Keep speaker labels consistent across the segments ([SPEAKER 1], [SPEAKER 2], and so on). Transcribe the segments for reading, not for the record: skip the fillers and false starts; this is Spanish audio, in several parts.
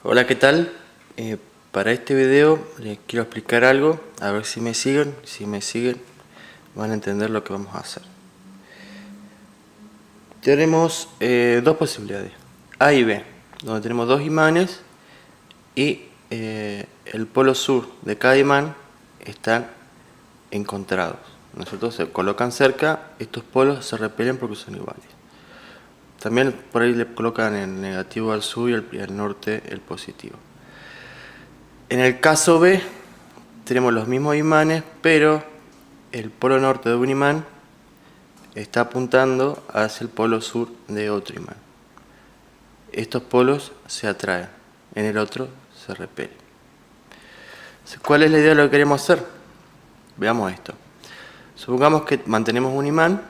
[SPEAKER 1] Hola, ¿qué tal? Para este video les quiero explicar algo, a ver si me siguen. Si me siguen van a entender lo que vamos a hacer. Tenemos dos posibilidades, A y B, donde tenemos dos imanes y el polo sur de cada imán están encontrados. Nosotros se colocan cerca, estos polos se repelen porque son iguales. También por ahí le colocan el negativo al sur y al norte el positivo. En el caso B tenemos los mismos imanes, pero el polo norte de un imán está apuntando hacia el polo sur de otro imán. Estos polos se atraen, en el otro se repelen. ¿Cuál es la idea de lo que queremos hacer? Veamos esto. Supongamos que mantenemos un imán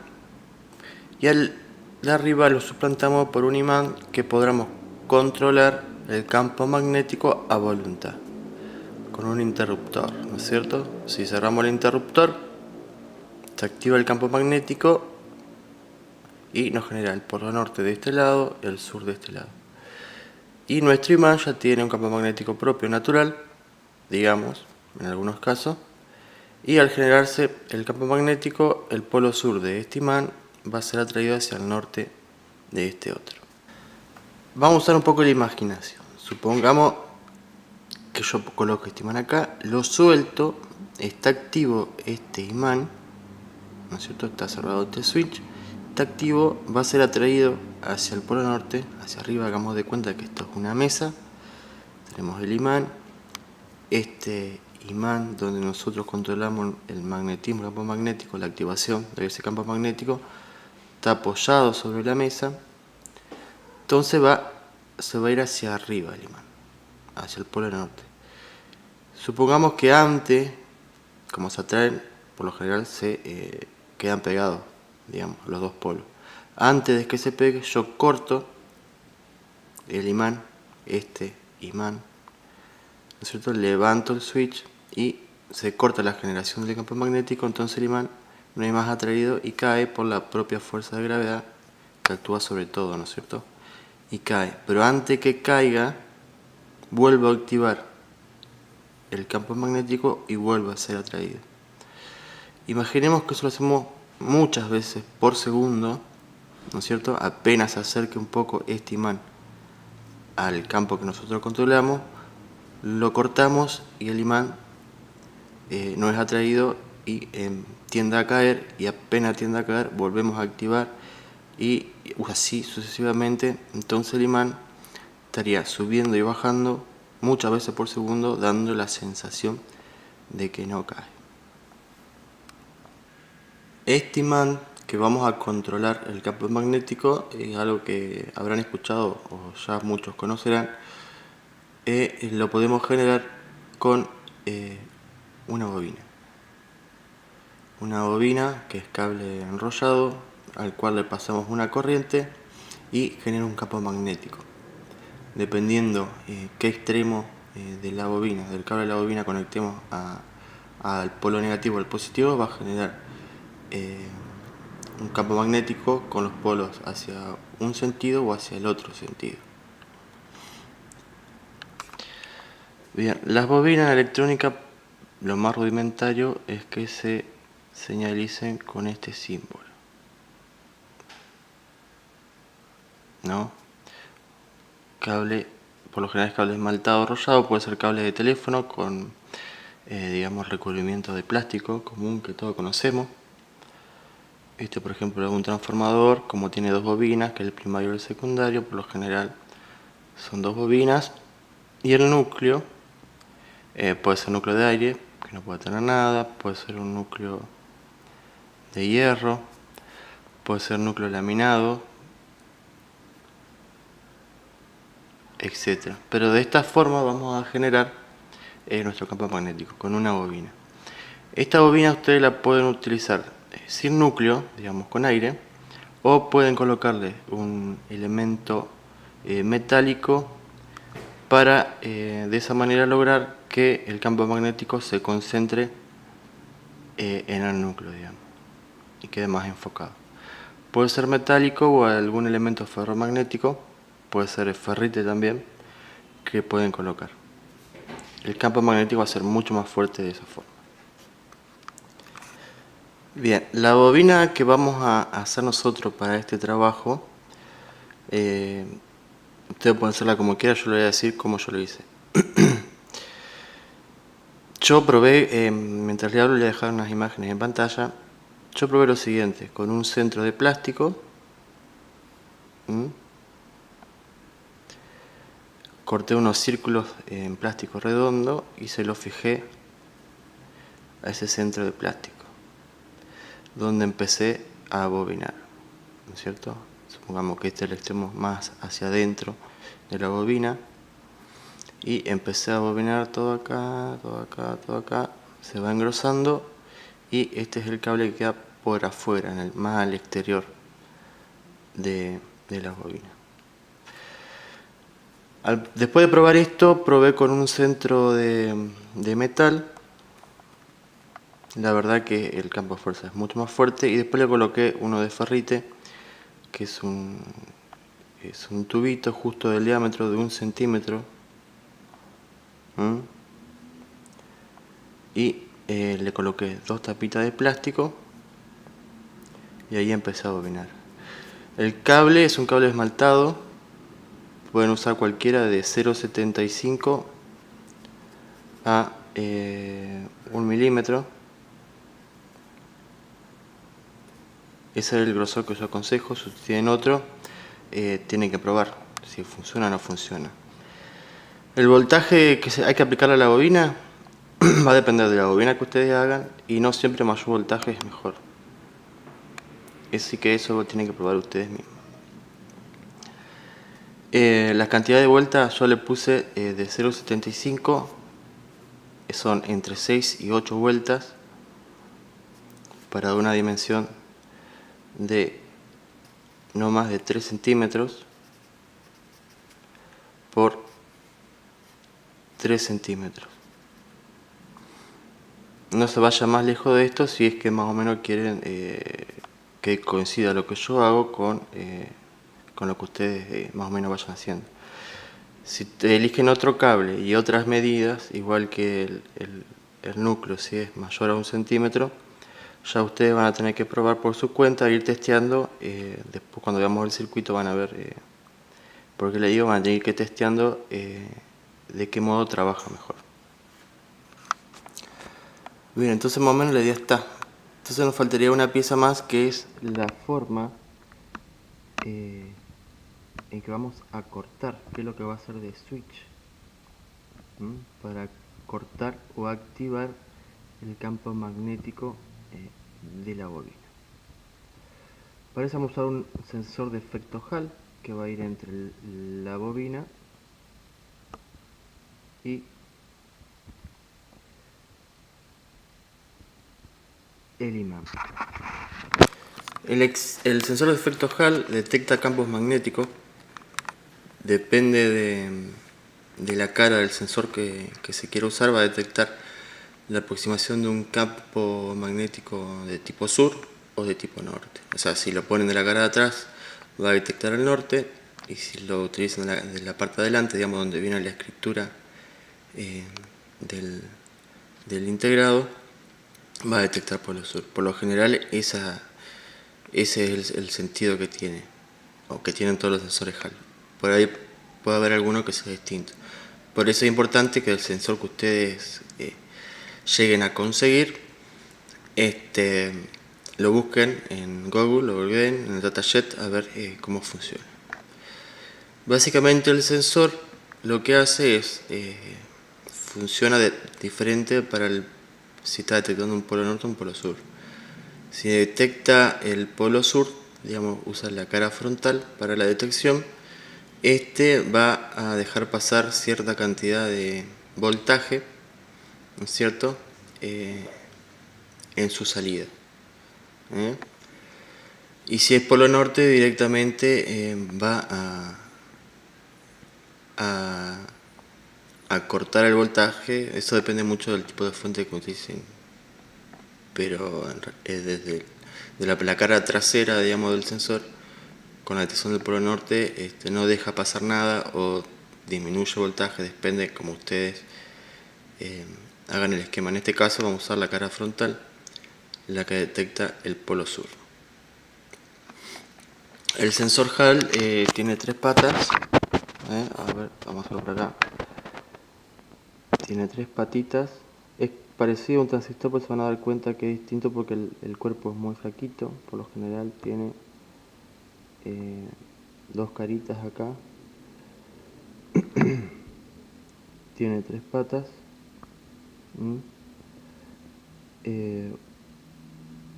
[SPEAKER 1] y al de arriba lo suplantamos por un imán que podamos controlar el campo magnético a voluntad, con un interruptor, ¿no es cierto? Si cerramos el interruptor, se activa el campo magnético y nos genera el polo norte de este lado y el sur de este lado. Y nuestro imán ya tiene un campo magnético propio natural, digamos, en algunos casos, y al generarse el campo magnético, el polo sur de este imán va a ser atraído hacia el norte de este otro. Vamos a usar un poco la imaginación. Supongamos que yo coloco este imán acá, lo suelto, está activo este imán, ¿no es cierto? Está cerrado este switch, está activo, va a ser atraído hacia el polo norte, hacia arriba. Hagamos de cuenta que esto es una mesa, tenemos el imán, este imán donde nosotros controlamos el magnetismo, el campo magnético, la activación de ese campo magnético, está apoyado sobre la mesa, entonces se va a ir hacia arriba el imán, hacia el polo norte. Supongamos que antes, como se atraen, por lo general se quedan pegados, digamos, los dos polos. Antes de que se pegue, yo corto el imán, este imán, ¿no es cierto? Levanto el switch y se corta la generación del campo magnético, entonces el imán no es más atraído y cae por la propia fuerza de gravedad que actúa sobre todo, ¿no es cierto? Y cae, pero antes que caiga, vuelvo a activar el campo magnético y vuelve a ser atraído. Imaginemos que eso lo hacemos muchas veces por segundo, ¿no es cierto? Apenas se acerque un poco este imán al campo que nosotros controlamos, lo cortamos y el imán no es atraído y tiende a caer, y apenas tiende a caer volvemos a activar y así sucesivamente. Entonces el imán estaría subiendo y bajando muchas veces por segundo, dando la sensación de que no cae. Este imán que vamos a controlar el campo magnético es algo que habrán escuchado o ya muchos conocerán. Lo podemos generar con una bobina. Una bobina que es cable enrollado al cual le pasamos una corriente y genera un campo magnético. Dependiendo qué extremo de la bobina, del cable de la bobina conectemos al polo negativo o al positivo, va a generar un campo magnético con los polos hacia un sentido o hacia el otro sentido. Bien, las bobinas electrónicas, lo más rudimentario es que se señalicen con este símbolo, ¿no? Cable, por lo general es cable esmaltado rosado, puede ser cable de teléfono con digamos recubrimiento de plástico común que todos conocemos. Este, por ejemplo, es un transformador, como tiene dos bobinas, que es el primario y el secundario, por lo general son dos bobinas, y el núcleo puede ser núcleo de aire, que no puede tener nada, puede ser un núcleo de hierro, puede ser núcleo laminado, etc. Pero de esta forma vamos a generar nuestro campo magnético con una bobina. Esta bobina ustedes la pueden utilizar sin núcleo, digamos con aire, o pueden colocarle un elemento metálico para de esa manera lograr que el campo magnético se concentre en el núcleo, digamos, y quede más enfocado. Puede ser metálico o algún elemento ferromagnético, puede ser ferrite también, que pueden colocar. El campo magnético va a ser mucho más fuerte de esa forma. Bien, la bobina que vamos a hacer nosotros para este trabajo, ustedes pueden hacerla como quieran, yo le voy a decir cómo yo lo hice. Yo probé, mientras le hablo le voy a dejar unas imágenes en pantalla. Yo probé lo siguiente, con un centro de plástico, corté unos círculos en plástico redondo y se los fijé a ese centro de plástico, donde empecé a bobinar, ¿no es cierto? Supongamos que este es el extremo más hacia adentro de la bobina, y empecé a bobinar todo acá, todo acá, todo acá, se va engrosando, y este es el cable que queda por afuera, más al exterior de la bobina. Después de probar esto, probé con un centro de metal. La verdad que el campo de fuerza es mucho más fuerte, y después le coloqué uno de ferrite, que es un tubito justo del diámetro de 1 centímetro. Y le coloqué 2 tapitas de plástico y ahí empecé a bobinar. El cable es un cable esmaltado, pueden usar cualquiera de 0,75 a 1 milímetro. Ese es el grosor que yo aconsejo. Si tienen otro, tienen que probar si funciona o no funciona. El voltaje que hay que aplicarle a la bobina va a depender de la bobina que ustedes hagan, y no siempre mayor voltaje es mejor. Así que eso lo tienen que probar ustedes mismos. La cantidad de vueltas yo le puse de 0,75, son entre 6 y 8 vueltas para una dimensión de no más de 3 centímetros por 3 centímetros. No se vaya más lejos de esto si es que más o menos quieren que coincida lo que yo hago con lo que ustedes más o menos vayan haciendo. Si eligen otro cable y otras medidas, igual que el núcleo, si es mayor a 1 centímetro, ya ustedes van a tener que probar por su cuenta, ir testeando. Después cuando veamos el circuito van a ver, porque le digo, van a tener que ir testeando de qué modo trabaja mejor. Bien, entonces más o menos la idea está. Entonces nos faltaría una pieza más, que es la forma en que vamos a cortar, que es lo que va a hacer de switch, para cortar o activar el campo magnético de la bobina. Para eso vamos a usar un sensor de efecto Hall que va a ir entre la bobina y el imán. El sensor de efecto Hall detecta campos magnéticos, depende de la cara del sensor que se quiera usar, va a detectar la aproximación de un campo magnético de tipo sur o de tipo norte. O sea, si lo ponen de la cara de atrás va a detectar el norte, y si lo utilizan de la parte de adelante, digamos donde viene la escritura del integrado, va a detectar polo sur. Por lo general ese es el sentido que tiene, o que tienen todos los sensores Hall. Por ahí puede haber alguno que sea distinto. Por eso es importante que el sensor que ustedes lleguen a conseguir, lo busquen en Google, lo googleen en el dataset a ver cómo funciona. Básicamente el sensor lo que hace es funciona diferente si está detectando un polo norte o un polo sur. Si detecta el polo sur, digamos, usa la cara frontal para la detección, va a dejar pasar cierta cantidad de voltaje, ¿no es cierto?, en su salida. Y si es polo norte, directamente va a cortar el voltaje. Eso depende mucho del tipo de fuente que utilicen, pero desde la cara trasera, digamos, del sensor, con la detección del polo norte, no deja pasar nada, o disminuye el voltaje, depende como ustedes hagan el esquema. En este caso vamos a usar la cara frontal, la que detecta el polo sur. El sensor Hall tiene 3 patas. A ver, vamos a hacerlo por acá. Tiene 3 patitas. Es parecido a un transistor, pero se van a dar cuenta que es distinto porque el cuerpo es muy flaquito. Por lo general tiene 2 caritas acá. Tiene 3 patas.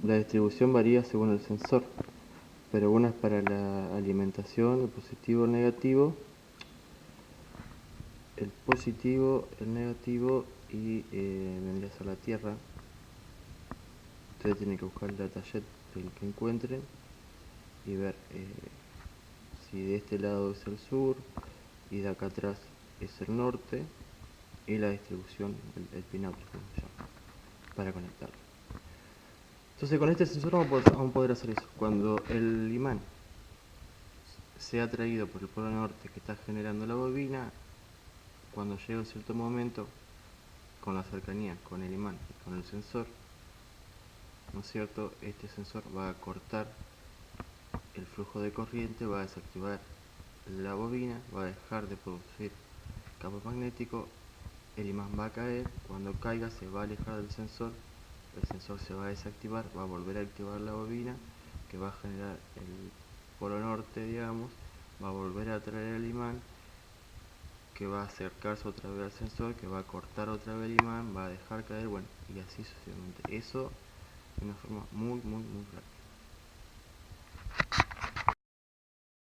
[SPEAKER 1] La distribución varía según el sensor, pero una es para la alimentación, el positivo, el negativo, el negativo y vendría a ser la tierra. Ustedes tienen que buscar el datasheet del que encuentren y ver si de este lado es el sur y de acá atrás es el norte, y la distribución, el pinout, como se llama, para conectarlo. Entonces con este sensor vamos a poder hacer eso. Cuando el imán sea atraído por el polo norte que está generando la bobina, cuando llega a cierto momento, con la cercanía con el imán y con el sensor, ¿no es cierto? Este sensor va a cortar el flujo de corriente, va a desactivar la bobina, va a dejar de producir campo magnético, el imán va a caer, cuando caiga se va a alejar del sensor, el sensor se va a desactivar, va a volver a activar la bobina, que va a generar el polo norte, digamos, va a volver a atraer el imán, que va a acercarse otra vez al sensor, que va a cortar otra vez el imán, va a dejar caer, bueno, y así sucesivamente. Eso de una forma muy rápida.